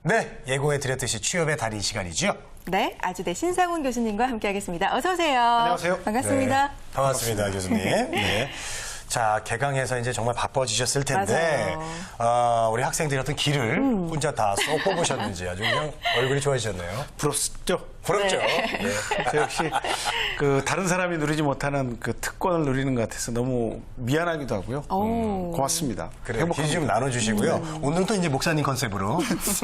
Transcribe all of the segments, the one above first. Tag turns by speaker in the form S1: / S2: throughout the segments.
S1: 네, 예고해드렸듯이 취업의 달인 시간이죠.
S2: 네, 아주대 신상훈 교수님과 함께하겠습니다. 어서 오세요.
S1: 안녕하세요.
S2: 반갑습니다.
S1: 네, 반갑습니다, 교수님. 네. 자, 개강해서 이제 정말 바빠지셨을 텐데, 우리 학생들이 어떤 길을 혼자 다 쏙 뽑으셨는지 아주 그냥 얼굴이 좋아지셨네요.
S3: 부럽죠?
S1: 부럽죠?
S2: 네.
S1: 네.
S3: 저 역시 다른 사람이 누리지 못하는 그 특권을 누리는 것 같아서 너무 미안하기도 하고요. 고맙습니다.
S1: 그래요. 길 좀 나눠주시고요. 오늘도 이제 목사님 컨셉으로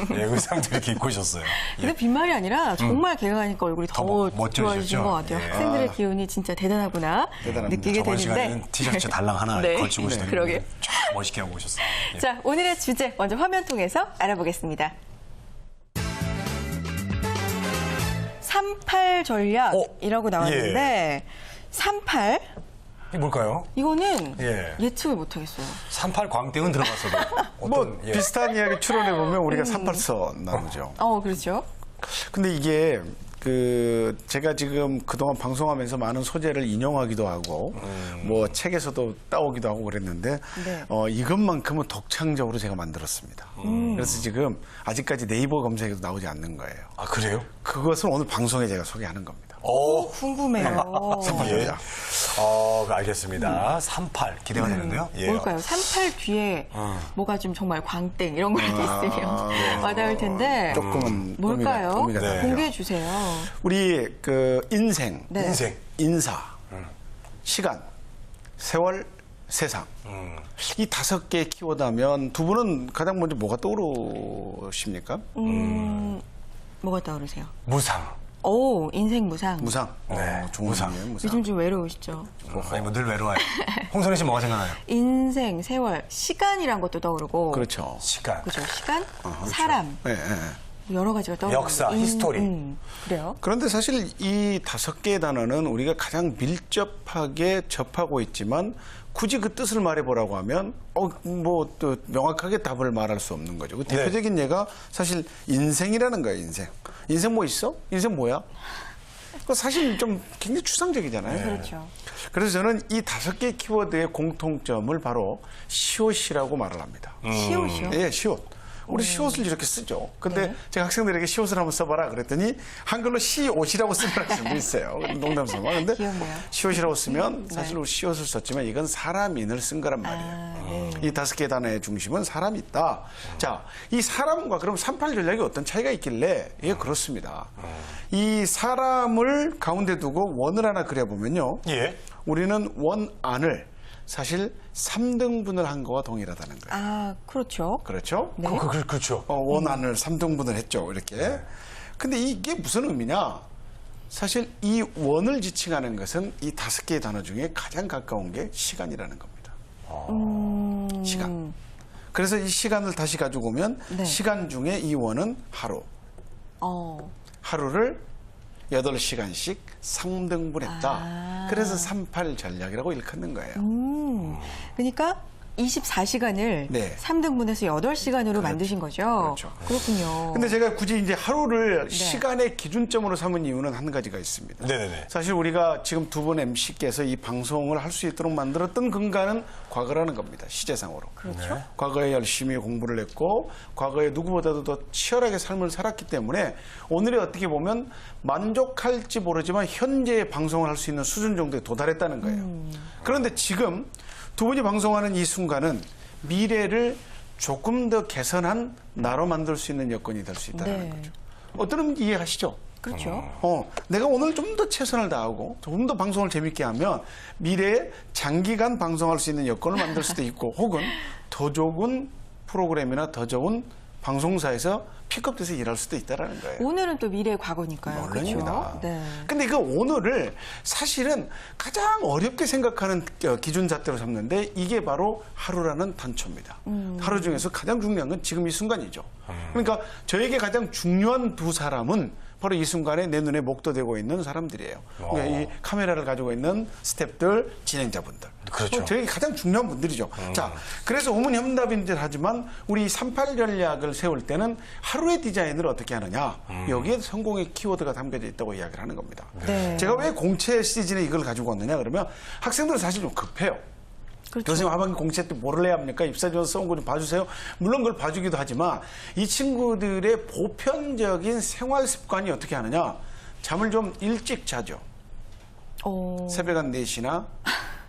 S1: 네, 의상들 이렇게 입고 오셨어요.
S2: 근데 빈말이 아니라 정말 개강하니까 얼굴이 더
S1: 멋져지셨죠?
S2: 좋아지신 것 같아요.
S1: 예.
S2: 학생들의 기운이 진짜 대단하구나
S3: 대단합니다.
S2: 느끼게
S1: 저번
S2: 되는데.
S1: 시간에는 티셔츠 달랑 하나
S2: 네.
S1: 걸치고 오시더니
S2: 그러게.
S1: 쫙 멋있게 하고 오셨어요. 예.
S2: 자, 오늘의 주제 먼저 화면 통해서 알아보겠습니다. 38 전략이라고 나왔는데 38?
S1: 이게 뭘까요?
S2: 이거는
S1: 예.
S2: 예측을 못하겠어요.
S1: 38 광땡은 들어갔어도 어떤
S3: 뭐
S1: 예.
S3: 비슷한 이야기 추론해보면 우리가 38선 나오죠.
S2: 그렇죠.
S3: 근데 이게 제가 지금 그동안 방송하면서 많은 소재를 인용하기도 하고 뭐 책에서도 따오기도 하고 그랬는데
S2: 네.
S3: 이것만큼은 독창적으로 제가 만들었습니다. 그래서 지금 아직까지 네이버 검색에도 나오지 않는 거예요.
S1: 아, 그래요?
S3: 그것을 오늘 방송에 제가 소개하는 겁니다.
S2: 궁금해요.
S1: 예. 알겠습니다. 38 기대가 되는데요. 예.
S2: 뭘까요? 38 뒤에 뭐가 좀 정말 광땡 이런 거 있으면 와닿을 텐데
S3: 조금은
S2: 뭘까요?
S3: 의미가 다르죠.
S2: 공개해 주세요.
S3: 우리 인생,
S2: 네.
S1: 인생.
S3: 인사, 시간, 세월, 세상. 이 5개의 키워드 하면 두 분은 가장 먼저 뭐가 떠오르십니까?
S2: 뭐가 떠오르세요?
S1: 무상.
S2: 오, 인생 무상.
S3: 무상.
S1: 네,
S3: 좋은
S1: 무상.
S3: 의미예요, 무상.
S2: 요즘 좀 외로우시죠?
S1: 아니, 뭐 늘 외로워요. 홍선희 씨 뭐가 생각나요?
S2: 인생, 세월, 시간이란 것도 떠오르고.
S3: 그렇죠.
S1: 시간.
S2: 그죠. 시간, 사람,
S3: 예, 예.
S2: 여러 가지가 떠오르고.
S1: 역사, 히스토리.
S2: 그래요?
S3: 그런데 사실 이 5개의 단어는 우리가 가장 밀접하게 접하고 있지만 굳이 그 뜻을 말해보라고 하면 또 명확하게 답을 말할 수 없는 거죠. 그 대표적인 예가 사실 인생이라는 거예요. 인생 뭐 있어? 인생 뭐야? 그 사실 좀 굉장히 추상적이잖아요.
S2: 그렇죠.
S3: 그래서 저는 이 5개의 키워드의 공통점을 바로 시옷이라고 말을 합니다.
S2: 시옷이요?
S3: 예, 시옷. 우리 시옷을 이렇게 쓰죠. 근데
S2: 네.
S3: 제가 학생들에게 시옷을 한번 써봐라 그랬더니 한글로 시옷이라고 쓰는 학생도 있어요. 농담삼아. 근데
S2: 귀엽네요.
S3: 시옷이라고 쓰면 사실
S2: 네.
S3: 우리 시옷을 썼지만 이건 사람인을 쓴 거란 말이에요. 이 5개의 단어의 중심은 사람이 있다. 자, 이 사람과 그럼 38 전략이 어떤 차이가 있길래? 예, 그렇습니다. 이 사람을 가운데 두고 원을 하나 그려보면요.
S1: 예.
S3: 우리는 원 안을 사실 3등분을 한 거와 동일하다는 거예요.
S2: 아, 그렇죠.
S3: 그렇죠?
S2: 네.
S1: 그렇죠.
S3: 원안을 3등분을 했죠. 이렇게. 근데 이게 무슨 의미냐? 사실 이 원을 지칭하는 것은 이 5개의 단어 중에 가장 가까운 게 시간이라는 겁니다. 시간. 그래서 이 시간을 다시 가지고 오면
S2: 네.
S3: 시간 중에 이 원은 하루. 하루를 8시간씩 3등분했다. 그래서 38 전략이라고 일컫는 거예요.
S2: 그러니까 24시간을
S3: 네.
S2: 3등분해서 8시간으로 만드신 거죠?
S3: 그렇죠.
S2: 그렇군요.
S3: 근데 제가 굳이 이제 하루를 시간의 기준점으로 삼은 이유는 한 가지가 있습니다.
S1: 네네네.
S3: 사실 우리가 지금 두 분 MC께서 이 방송을 할 수 있도록 만들었던 근간은 과거라는 겁니다. 시제상으로.
S2: 그렇죠.
S3: 과거에 열심히 공부를 했고 과거에 누구보다도 더 치열하게 삶을 살았기 때문에 오늘이 어떻게 보면 만족할지 모르지만 현재의 방송을 할 수 있는 수준 정도에 도달했다는 거예요. 그런데 지금 두 분이 방송하는 이 순간은 미래를 조금 더 개선한 나로 만들 수 있는 여건이 될 수 있다는
S2: 네.
S3: 거죠. 어떤 의미인지 이해하시죠?
S2: 그렇죠.
S3: 내가 오늘 좀 더 최선을 다하고 조금 더 방송을 재밌게 하면 미래에 장기간 방송할 수 있는 여건을 만들 수도 있고 혹은 더 좋은 프로그램이나 더 좋은 방송사에서 픽업돼서 일할 수도 있다는 거예요.
S2: 오늘은 또 미래의 과거니까요.
S3: 물론입니다.
S2: 그렇죠? 네.
S3: 근데 그 오늘을 사실은 가장 어렵게 생각하는 기준 잣대로 삼는데 이게 바로 하루라는 단초입니다. 하루 중에서 가장 중요한 건 지금 이 순간이죠. 그러니까 저에게 가장 중요한 두 사람은 바로 이 순간에 내 눈에 목도되고 있는 사람들이에요. 그러니까 이 카메라를 가지고 있는 스태프들, 진행자분들.
S1: 그렇죠.
S3: 저에게 가장 중요한 분들이죠. 자, 그래서 우문현답인들 하지만 우리 38 전략을 세울 때는 하루의 디자인을 어떻게 하느냐. 여기에 성공의 키워드가 담겨져 있다고 이야기를 하는 겁니다.
S2: 네.
S3: 제가 왜 공채 시즌에 이걸 가지고 왔느냐 그러면 학생들은 사실 좀 급해요.
S2: 그렇죠.
S3: 교수님 하반기 공채 때 뭐를 해야 합니까? 입사지원 써온 거 좀 봐주세요. 물론 그걸 봐주기도 하지만 이 친구들의 보편적인 생활 습관이 어떻게 하느냐? 잠을 좀 일찍 자죠. 새벽 한 4시나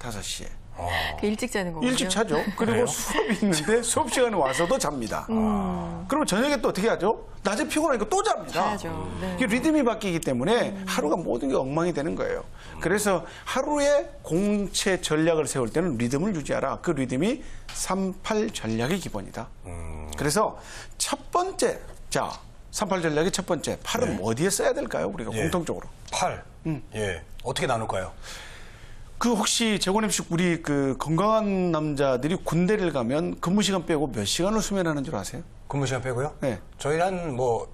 S3: 5시에.
S2: 일찍 자는 거군요.
S3: 일찍 자죠. 그리고
S1: 그래요?
S3: 수업이 있는데 수업 시간에 와서도 잡니다. 그럼 저녁에 또 어떻게 하죠? 낮에 피곤하니까 또 잡니다.
S2: 자야죠. 네.
S3: 이게 리듬이 바뀌기 때문에 하루가 모든 게 엉망이 되는 거예요. 그래서 하루에 공채 전략을 세울 때는 리듬을 유지하라. 그 리듬이 38 전략의 기본이다. 그래서 첫 번째, 자, 38 전략의 첫 번째, 8은 어디에 써야 될까요? 우리가
S1: 예.
S3: 공통적으로.
S1: 8. 예. 어떻게 나눌까요?
S3: 그 혹시 재건님 씨 우리 그 건강한 남자들이 군대를 가면 근무 시간 빼고 몇 시간을 수면하는 줄 아세요?
S1: 근무 시간 빼고요?
S3: 네.
S1: 저희 한 뭐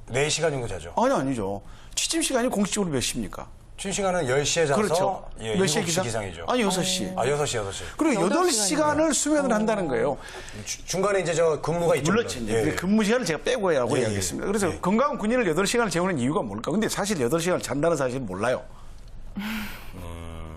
S1: 4시간 정도 자죠.
S3: 아니죠. 취침 시간이 공식적으로 몇 시입니까?
S1: 취침 시간은 10시에 자서
S3: 그렇죠.
S1: 예,
S3: 몇 시에
S1: 7시
S3: 기상?
S1: 기상이죠.
S3: 아니 6시.
S1: 6시.
S3: 그리고
S2: 8시간이네요.
S3: 8시간을 수면을 한다는 거예요.
S1: 중간에 이제 저 근무가 있죠.
S3: 물론 이제
S1: 예.
S3: 근무 시간을 제가 빼고 해라고
S1: 예,
S3: 이야기했습니다.
S1: 예.
S3: 그래서
S1: 예.
S3: 건강한 군인을 8시간을 재우는 이유가 뭘까? 근데 사실 8시간을 잔다는 사실은 몰라요.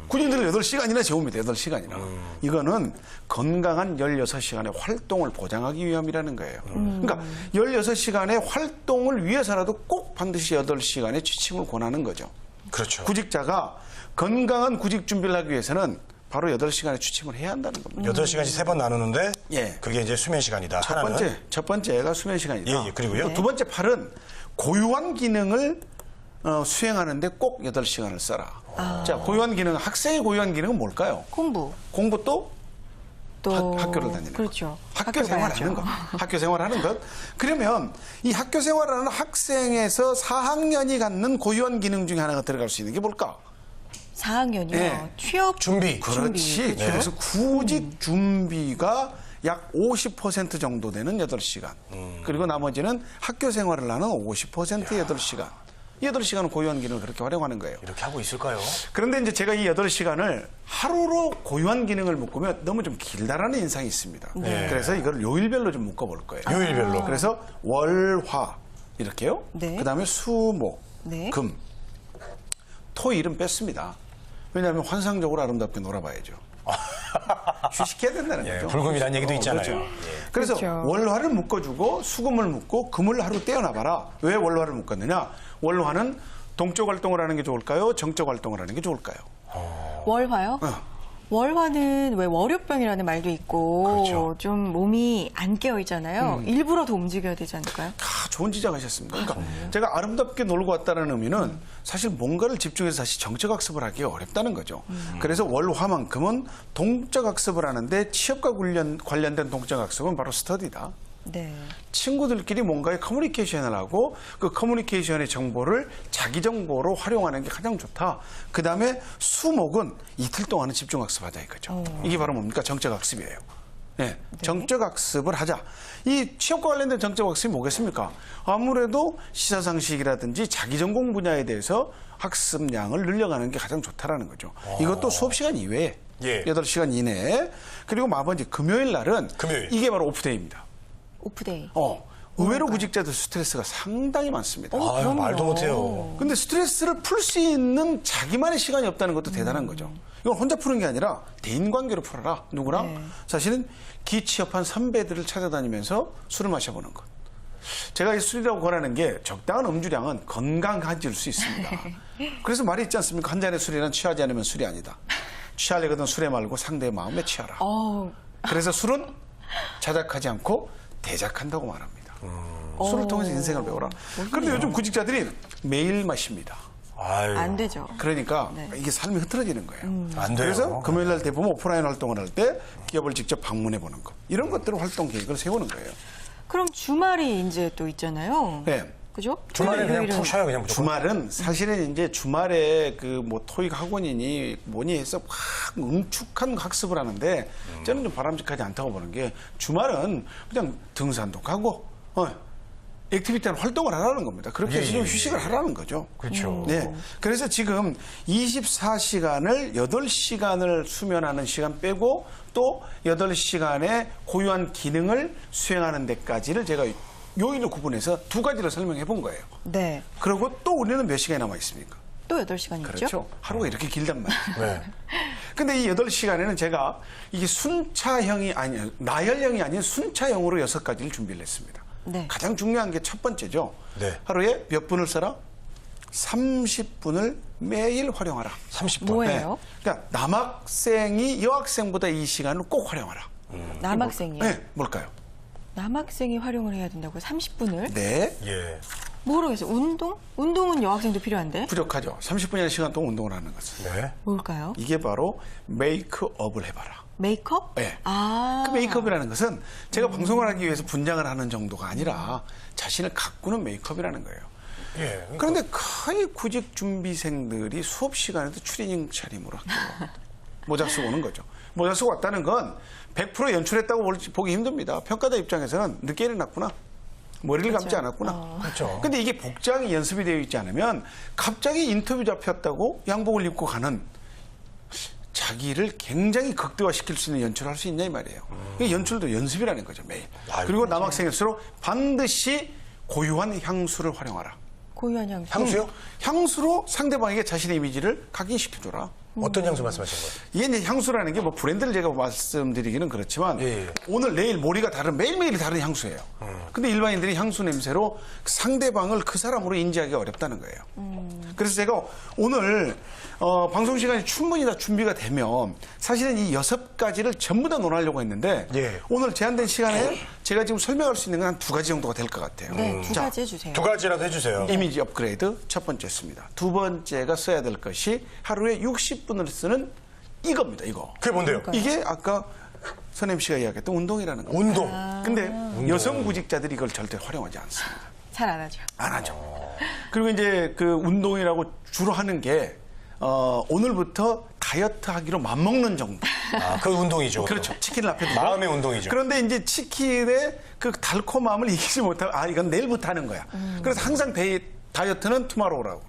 S3: 군인들을 8시간이나 재웁니다. 8시간이나. 이거는 건강한 16시간의 활동을 보장하기 위함이라는 거예요. 그러니까 16시간의 활동을 위해서라도 꼭 반드시 8시간의 취침을 권하는 거죠.
S1: 그렇죠.
S3: 구직자가 건강한 구직 준비를 하기 위해서는 바로 8시간의 취침을 해야 한다는 겁니다.
S1: 8시간씩 3번 나누는데
S3: 예.
S1: 그게 이제 수면 시간이다. 하나는.
S3: 첫 번째가 수면 시간이다.
S1: 예, 예. 그리고요?
S3: 두 번째 팔은 고유한 기능을 수행하는데 꼭 8시간을 써라. 자, 고유한 기능, 학생의 고유한 기능은 뭘까요?
S2: 공부.
S3: 공부 또
S2: 또
S3: 학교를 다니는 것.
S2: 그렇죠.
S3: 학교 생활하는 것. 학교 생활하는 것. 그러면 이 학교 생활하는 학생에서 4학년이 갖는 고유한 기능 중에 하나가 들어갈 수 있는 게 뭘까?
S2: 4학년이요.
S3: 예.
S2: 취업
S1: 준비.
S3: 그렇지.
S2: 그렇죠?
S3: 그래서 구직 준비가 약 50% 정도 되는 8시간. 그리고 나머지는 학교 생활을 하는 50%의 8시간. 이 8시간은 고유한 기능을 그렇게 활용하는 거예요.
S1: 이렇게 하고 있을까요?
S3: 그런데 이제 제가 이 8시간을 하루로 고유한 기능을 묶으면 너무 좀 길다라는 인상이 있습니다.
S1: 네.
S3: 그래서 이걸 요일별로 좀 묶어볼 거예요.
S1: 요일별로.
S3: 그래서 월, 화 이렇게요.
S2: 네.
S3: 그다음에 수, 목,
S2: 네.
S3: 금, 토, 일은 뺐습니다. 왜냐하면 환상적으로 아름답게 놀아봐야죠. 휴식해야 된다는
S1: 예,
S3: 거죠.
S1: 불금이라는 얘기도 있잖아요.
S3: 그렇죠.
S1: 예.
S3: 그래서
S2: 그렇죠.
S3: 월화를 묶어주고 수금을 묶고 금을 하루 떼어놔봐라. 왜 월화를 묶었느냐? 월화는 동적 활동을 하는 게 좋을까요? 정적 활동을 하는 게 좋을까요?
S2: 월화요? 월화는 왜 월요병이라는 말도 있고
S1: 그렇죠.
S2: 좀 몸이 안 깨어 있잖아요. 일부러 더 움직여야 되지 않을까요?
S3: 좋은 지적하셨습니다. 그러니까 제가 아름답게 놀고 왔다는 의미는 사실 뭔가를 집중해서 다시 정적 학습을 하기 어렵다는 거죠. 그래서 월화만큼은 동적 학습을 하는데 취업과 관련된 동적 학습은 바로 스터디다.
S2: 네.
S3: 친구들끼리 뭔가의 커뮤니케이션을 하고 그 커뮤니케이션의 정보를 자기 정보로 활용하는 게 가장 좋다. 그 다음에 수목은 이틀 동안은 집중 학습하자 이거죠. 이게 바로 뭡니까? 정적 학습이에요. 네, 정적 학습을 하자. 이 취업과 관련된 정적 학습이 뭐겠습니까? 아무래도 시사상식이라든지 자기 전공 분야에 대해서 학습량을 늘려가는 게 가장 좋다라는 거죠. 이것도 수업 시간 이외에
S1: 예.
S3: 8시간 이내에 그리고 마번째 금요일 날은
S1: 금요일.
S3: 이게 바로 오프데이입니다.
S2: 오프데이.
S3: 의외로 구직자들 스트레스가 상당히 많습니다.
S1: 아유,
S2: 그럼요.
S1: 말도 못해요.
S3: 근데 스트레스를 풀 수 있는 자기만의 시간이 없다는 것도 대단한 거죠. 이건 혼자 푸는 게 아니라 대인관계로 풀어라. 누구랑?
S2: 네.
S3: 사실은 기취업한 선배들을 찾아다니면서 술을 마셔보는 것. 제가 이 술이라고 권하는 게 적당한 음주량은 건강해질 수 있습니다. 그래서 말이 있지 않습니까? 한 잔의 술이란 취하지 않으면 술이 아니다. 취하려거든 술에 말고 상대의 마음에 취하라. 그래서 술은 자작하지 않고 대작한다고 말합니다. 술을 통해서 인생을 배워라. 그런데 요즘 구직자들이 매일 마십니다.
S1: 아유.
S2: 안 되죠.
S3: 그러니까 이게 삶이 흐트러지는 거예요.
S1: 안 돼요.
S3: 그래서 금요일 날 대부분 오프라인 활동을 할 때 기업을 직접 방문해 보는 것. 이런 것들을 활동 계획을 세우는 거예요.
S2: 그럼 주말이 이제 또 있잖아요.
S3: 네.
S2: 그죠?
S1: 주말에 그냥
S2: 토요일은
S1: 푹 쉬어요, 그냥 무조건.
S3: 주말은 사실은 이제 주말에 그 뭐 토익 학원이니 뭐니 해서 확 응축한 학습을 하는데 저는 좀 바람직하지 않다고 보는 게 주말은 그냥 등산도 가고 액티비티한 활동을 하라는 겁니다. 그렇게 해서 좀 휴식을 하라는 거죠.
S1: 그렇죠.
S3: 네. 그래서 지금 24시간을 8시간을 수면하는 시간 빼고 또 8시간의 고유한 기능을 수행하는 데까지를 제가 요일을 구분해서 두 가지를 설명해 본 거예요.
S2: 네.
S3: 그리고 또 우리는 몇 시간이 남아 있습니까?
S2: 또 8시간이죠?
S3: 그렇죠. 하루가 이렇게 길단 말이에요.
S1: 네.
S3: 근데 이 8시간에는 제가 이게 순차형이 아니 나열형이 아닌 순차형으로 6가지를 준비를 했습니다.
S2: 네.
S3: 가장 중요한 게 첫 번째죠.
S1: 네.
S3: 하루에 몇 분을 써라? 30분을 매일 활용하라.
S1: 30분.
S2: 뭐예요?
S3: 그러니까 남학생이 여학생보다 이 시간을 꼭 활용하라.
S2: 남학생이요?
S3: 네, 뭘까요?
S2: 남학생이 활용을 해야 된다고 30분을?
S3: 네,
S1: 예.
S2: 모르겠어요. 운동? 운동은 여학생도 필요한데?
S3: 부족하죠. 30분이라는 시간 동안 운동을 하는 것은.
S1: 네.
S2: 뭘까요?
S3: 이게 바로 메이크업을 해봐라.
S2: 메이크업?
S3: 네.
S2: 아.
S3: 그 메이크업이라는 것은 제가 방송을 하기 위해서 분장을 하는 정도가 아니라 자신을 가꾸는 메이크업이라는 거예요.
S1: 예.
S3: 그런데 거의 구직 준비생들이 수업 시간에도 추리닝 차림으로 학교로 모자 쓰고 오는 거죠. 모자 쓰고 왔다는 건 100% 연출했다고 보기 힘듭니다. 평가자 입장에서는 늦게 일어났구나. 머리를 감지 않았구나.
S1: 그렇죠.
S3: 근데 이게 복장이 연습이 되어 있지 않으면 갑자기 인터뷰 잡혔다고 양복을 입고 가는 자기를 굉장히 극대화시킬 수 있는 연출을 할 수 있냐 이 말이에요. 이게 연출도 연습이라는 거죠, 매일.
S1: 아이고,
S3: 그리고 남학생일수록 반드시 고유한 향수를 활용하라.
S2: 고유한 향수.
S1: 향수요?
S3: 향수로 상대방에게 자신의 이미지를 각인시켜줘라.
S1: 어떤 향수 말씀하신 거예요?
S3: 이게 이제 향수라는 게 뭐 브랜드를 제가 말씀드리기는 그렇지만
S1: 예.
S3: 오늘 내일 모레가 다른 매일매일 다른 향수예요. 근데 일반인들이 향수 냄새로 상대방을 그 사람으로 인지하기가 어렵다는 거예요. 그래서 제가 오늘 방송 시간이 충분히 다 준비가 되면 사실은 이 6가지를 전부 다 논하려고 했는데
S1: 예.
S3: 오늘 제한된 시간에 제가 지금 설명할 수 있는 건 한 2가지 정도가 될 것 같아요.
S2: 네, 두
S3: 자,
S2: 가지 해주세요.
S1: 2가지라도 해주세요.
S3: 이미지 업그레이드 첫 번째였습니다. 두 번째가 써야 될 것이 하루에 60분을 쓰는 이겁니다. 이거.
S1: 그게 뭔데요?
S3: 이게 아까 선 MC가 이야기했던 운동이라는 겁니다.
S1: 운동.
S3: 근데 여성 구직자들이 이걸 절대 활용하지 않습니다.
S2: 잘 안 하죠.
S3: 안 하죠. 그리고 이제 그 운동이라고 주로 하는 게 오늘부터 다이어트 하기로 맘먹는 정도.
S1: 아, 그 운동이죠.
S3: 그렇죠. 치킨을 앞에 두고.
S1: 마음의 운동이죠.
S3: 그런데 이제 치킨의 그 달콤함을 이기지 못하고 이건 내일부터 하는 거야. 그래서 항상 다이어트는 투마로우라고.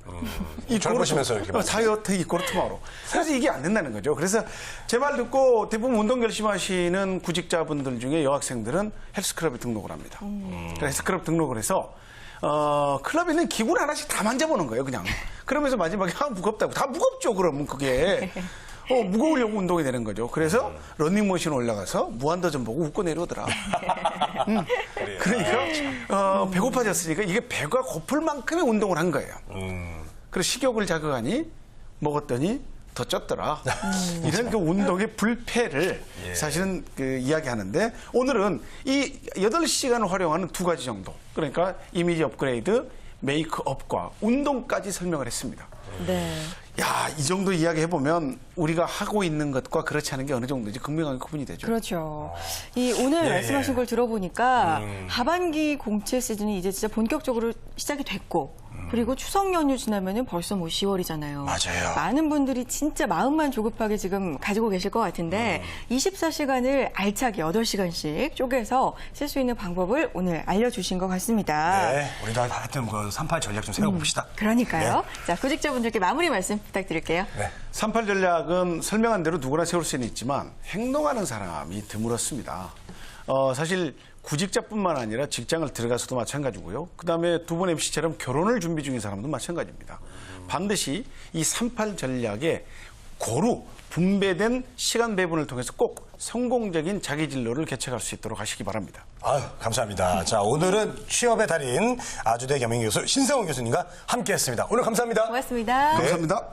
S1: 젊으시면서 이렇게
S3: 다이어트 이꼬르 투마로우. 그래서 이게 안 된다는 거죠. 그래서 제 말 듣고 대부분 운동 결심하시는 구직자분들 중에 여학생들은 헬스클럽에 등록을 합니다. 그래서 헬스클럽 등록을 해서 클럽에 있는 기구를 하나씩 다 만져보는 거예요, 그냥. 그러면서 마지막에 무겁다고. 다 무겁죠, 그러면 그게. 무거우려고 운동이 되는 거죠. 그래서 러닝머신 올라가서 무한도전 보고 웃고 내려오더라. 그러니까 배고파졌으니까 이게 배가 고플 만큼의 운동을 한 거예요. 그래서 식욕을 자극하니 먹었더니 더 쪘더라. 이런 그 운동의 불패를 사실은 그 이야기하는데 오늘은 이 8시간을 활용하는 2가지 정도. 그러니까 이미지 업그레이드, 메이크업과 운동까지 설명을 했습니다.
S2: 네.
S3: 야, 이 정도 이야기 해보면 우리가 하고 있는 것과 그렇지 않은 게 어느 정도인지 극명하게 구분이 되죠.
S2: 그렇죠. 이 오늘
S1: 예,
S2: 말씀하신 걸 들어보니까 하반기 공채 시즌이 이제 진짜 본격적으로 시작이 됐고 그리고 추석 연휴 지나면은 벌써 뭐 10월이잖아요.
S1: 맞아요.
S2: 많은 분들이 진짜 마음만 조급하게 지금 가지고 계실 것 같은데 24시간을 알차게 8시간씩 쪼개서 쓸 수 있는 방법을 오늘 알려주신 것 같습니다.
S1: 네. 우리도 하여튼 그 38 전략 좀 세워봅시다.
S2: 그러니까요.
S1: 네.
S2: 자, 구직자분들께 마무리 말씀 부탁드릴게요.
S1: 네.
S3: 38 전략은 설명한 대로 누구나 세울 수는 있지만 행동하는 사람이 드물었습니다. 사실 구직자뿐만 아니라 직장을 들어가서도 마찬가지고요. 그다음에 두 분 MC처럼 결혼을 준비 중인 사람도 마찬가지입니다. 반드시 이 38 전략에 고루 분배된 시간 배분을 통해서 꼭 성공적인 자기 진로를 개척할 수 있도록 하시기 바랍니다.
S1: 아유, 감사합니다. 자, 오늘은 취업의 달인 아주대 겸임교수 신성훈 교수님과 함께했습니다. 오늘 감사합니다.
S2: 고맙습니다.
S3: 감사합니다.